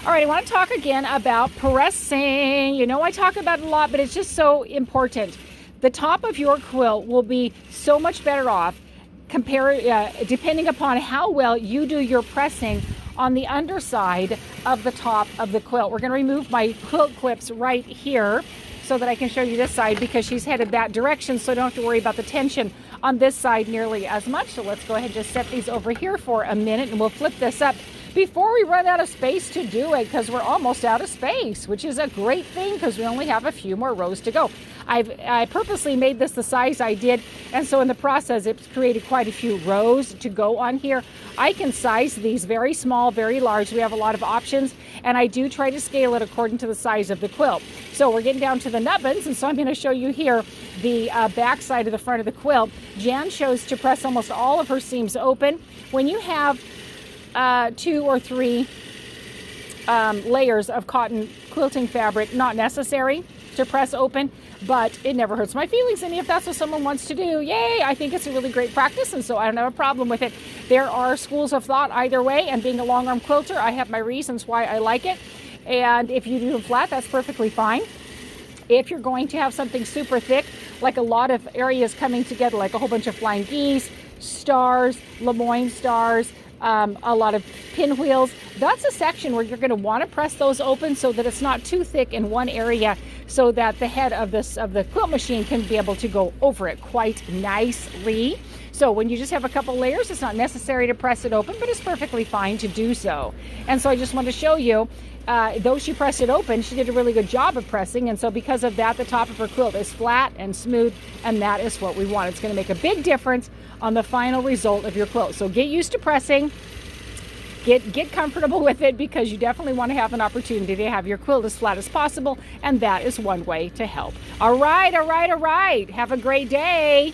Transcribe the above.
All right, I want to talk again about pressing. You know, I talk about it a lot, but it's just so important. The top of your quilt will be so much better off depending upon how well you do your pressing on the underside of the top of the quilt. We're going to remove my quilt clips right here so that I can show you this side because she's headed that direction, so don't have to worry about the tension on this side nearly as much. So let's go ahead and just set these over here for a minute and we'll flip this up before we run out of space to do it, because we're almost out of space, which is a great thing because we only have a few more rows to go. I purposely made this the size I did, and so in the process it's created quite a few rows to go on here. I can size these very small, very large. We have a lot of options, and I do try to scale it according to the size of the quilt. So we're getting down to the nubbins, and so I'm going to show you here the back side of the front of the quilt. Jan chose to press almost all of her seams open. When you have 2 or 3 layers of cotton quilting fabric, not necessary to press open, but it never hurts my feelings. And if that's what someone wants to do, yay, I think it's a really great practice, and so I don't have a problem with it. There are schools of thought either way, and being a long arm quilter, I have my reasons why I like it. And if you do it flat, that's perfectly fine. If you're going to have something super thick, like a lot of areas coming together, like a whole bunch of flying geese, stars, Lemoyne stars, a lot of pinwheels, that's a section where you're going to want to press those open so that it's not too thick in one area, so that the head of the quilt machine can be able to go over it quite nicely. So when you just have a couple layers, it's not necessary to press it open, but it's perfectly fine to do so. And so I just want to show you, though she pressed it open, she did a really good job of pressing, and so because of that, the top of her quilt is flat and smooth, and that is what we want. It's going to make a big difference on the final result of your quilt. So get used to pressing. Get comfortable with it, because you definitely want to have an opportunity to have your quilt as flat as possible, and that is one way to help. All right. Have a great day.